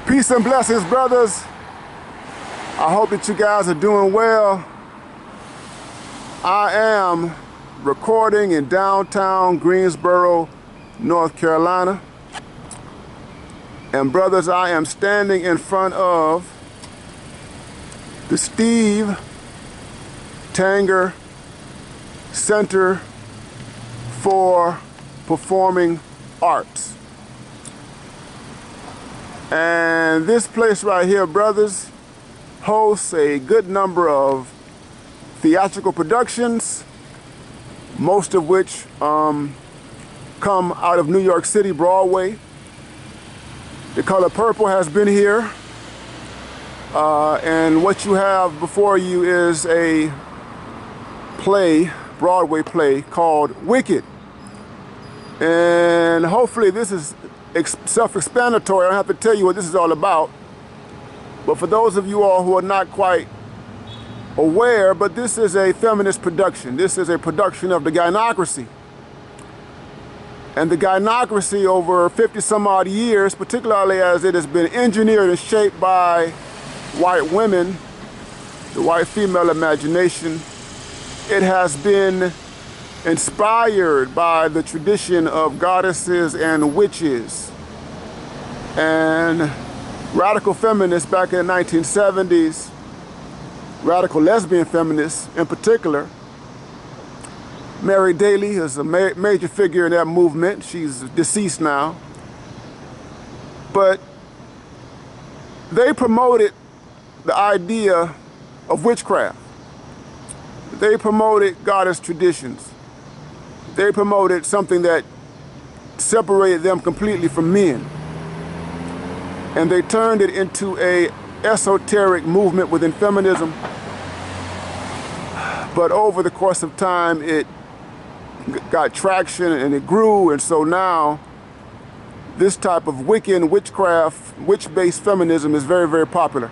Peace and blessings, brothers. I hope that you guys are doing well. I am recording in downtown Greensboro, North Carolina. And brothers, I am standing in front of the Steve Tanger Center for Performing Arts. And this place right here, brothers, hosts a good number of theatrical productions, most of which come out of New York City, Broadway. The Color Purple has been here. And what you have before you is a play, Broadway play called Wicked. And hopefully this is self-explanatory. I don't have to tell you what this is all about. But for those of you all who are not quite aware, but this is a feminist production. This is a production of the Gynocracy. And the Gynocracy over 50 some odd years, particularly as it has been engineered and shaped by white women, the white female imagination, it has been inspired by the tradition of goddesses and witches. And radical feminists back in the 1970s, radical lesbian feminists in particular. Mary Daly is a major figure in that movement. She's deceased now. But they promoted the idea of witchcraft. They promoted goddess traditions. They promoted something that separated them completely from men. And they turned it into an esoteric movement within feminism. But over the course of time, it got traction and it grew. And so now, this type of Wiccan, witchcraft, witch-based feminism is very, very popular.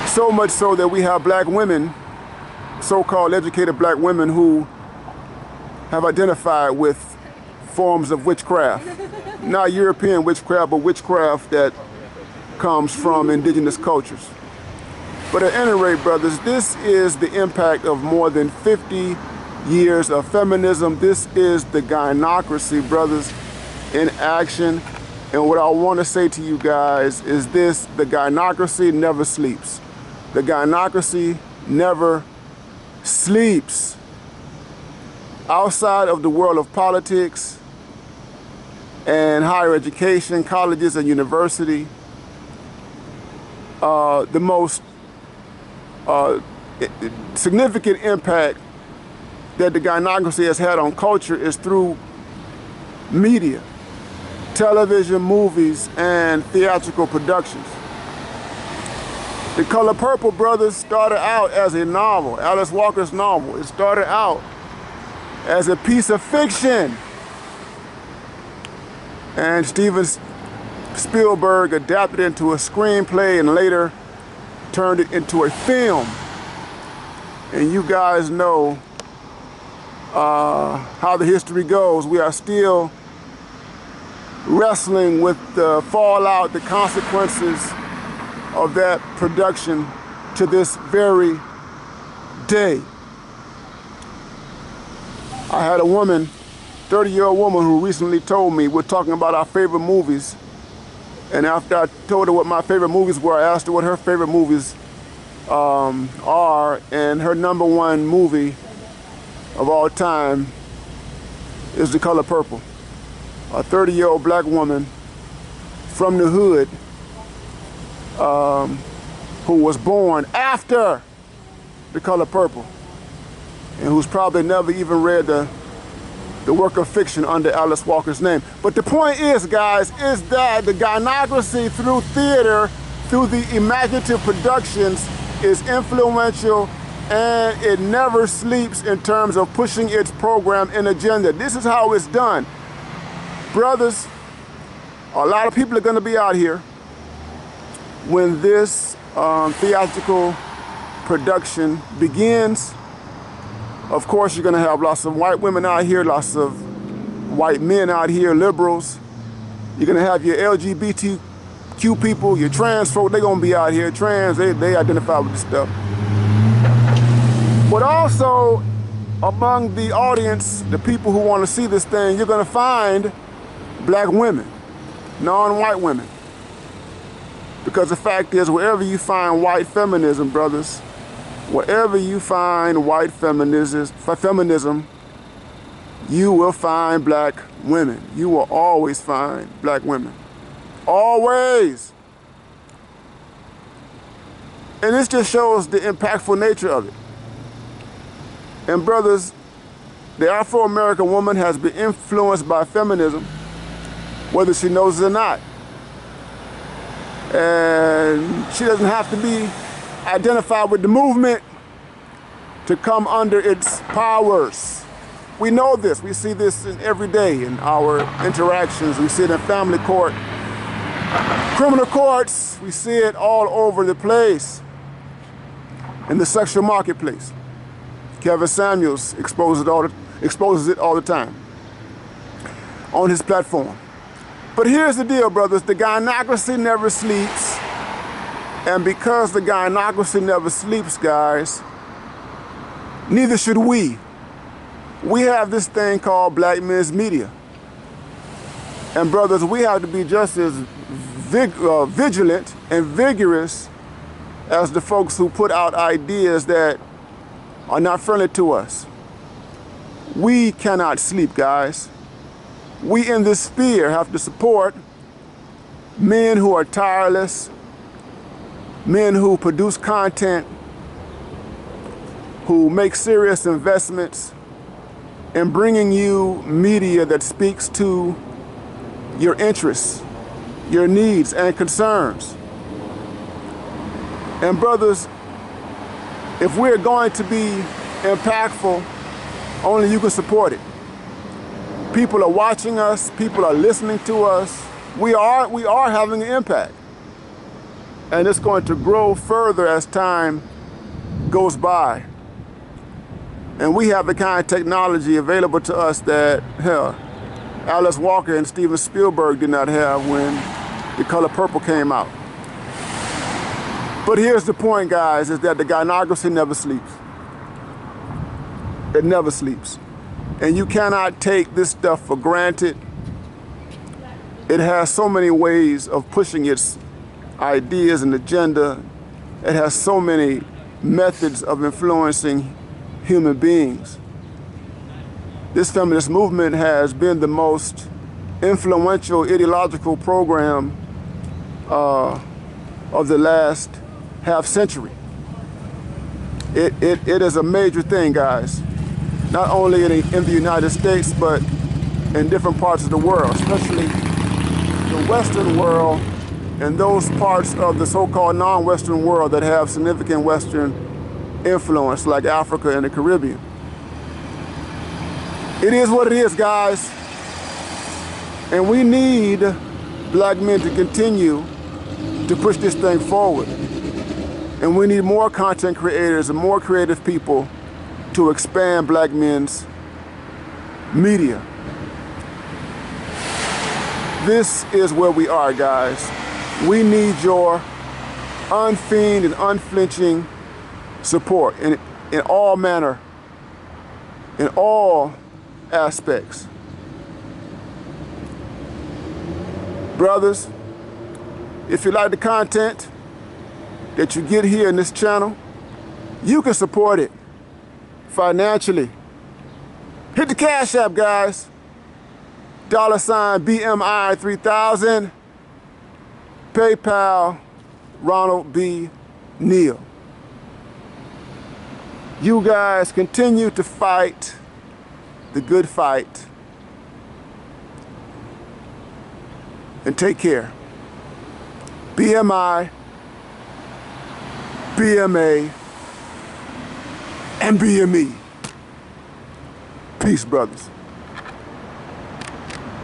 So much so that we have black women, so-called educated black women, who have identified with forms of witchcraft. Not European witchcraft, but witchcraft that comes from indigenous cultures. But at any rate, brothers, this is the impact of more than 50 years of feminism. This is the Gynocracy, brothers, in action. And what I want to say to you guys is this: the Gynocracy never sleeps. The Gynocracy never sleeps. Outside of the world of politics and higher education, colleges and university, the most significant impact that the Gynocracy has had on culture is through media, television, movies, and theatrical productions. The Color Purple, brothers, started out as a novel, Alice Walker's novel. It started out as a piece of fiction. And Steven Spielberg adapted it into a screenplay and later turned it into a film. And you guys know how the history goes. We are still wrestling with the fallout, the consequences of that production to this very day. I had a woman, 30-year-old woman, who recently told me, we're talking about our favorite movies, and after I told her what my favorite movies were, I asked her what her favorite movies are, and her #1 movie of all time is The Color Purple. A 30-year-old black woman from the hood who was born after The Color Purple, and who's probably never even read the work of fiction under Alice Walker's name. But the point is, guys, is that the Gynocracy through theater, through the imaginative productions, is influential, and it never sleeps in terms of pushing its program and agenda. This is how it's done. Brothers, a lot of people are going to be out here when this theatrical production begins. Of course, you're going to have lots of white women out here, lots of white men out here, liberals, You're gonna have your LGBTQ people, your trans folk, they're gonna be out here. Trans, they identify with this stuff. But also, among the audience, the people who want to see this thing, you're gonna find black women, non-white women. Because the fact is, wherever you find white feminism, brothers, wherever you find white feminism, you will find black women. You will always find black women. Always. And this just shows the impactful nature of it. And brothers, the Afro-American woman has been influenced by feminism, whether she knows it or not. And she doesn't have to be identified with the movement to come under its powers. We know this. We see this in every day in our interactions. We see it in family court, criminal courts. We see it all over the place. In the sexual marketplace. Kevin Samuels exposes it all the time on his platform. But here's the deal, brothers. The gynocracy never sleeps. And because the gynocracy never sleeps, guys, neither should we. We have this thing called black men's media. And brothers, we have to be just as vigilant and vigorous as the folks who put out ideas that are not friendly to us. We cannot sleep, guys. We in this sphere have to support men who are tireless, men who produce content, who make serious investments in bringing you media that speaks to your interests, your needs and concerns. And brothers, if we're going to be impactful, only you can support it. People are watching us, people are listening to us. We are having an impact. And it's going to grow further as time goes by. And we have the kind of technology available to us that, hell, Alice Walker and Steven Spielberg did not have when The Color Purple came out. But here's the point, guys, is that the gynocracy never sleeps. It never sleeps. And you cannot take this stuff for granted. It has so many ways of pushing its ideas and agenda. It has so many methods of influencing human beings. This feminist movement has been the most influential ideological program of the last half century. It is a major thing, guys. Not only in the United States, but in different parts of the world, especially the Western world and those parts of the so-called non-Western world that have significant Western influence, like Africa and the Caribbean. It is what it is, guys. And we need black men to continue to push this thing forward. And we need more content creators and more creative people to expand black men's media. This is where we are, guys. We need your unfeigned and unflinching support in all manner, in all aspects. Brothers, if you like the content that you get here in this channel, you can support it financially. Hit the Cash App, guys. $ BMI 3000. PayPal, Ronald B. Neal. You guys continue to fight the good fight. And take care. BMI, BMA, and BME. Peace, brothers.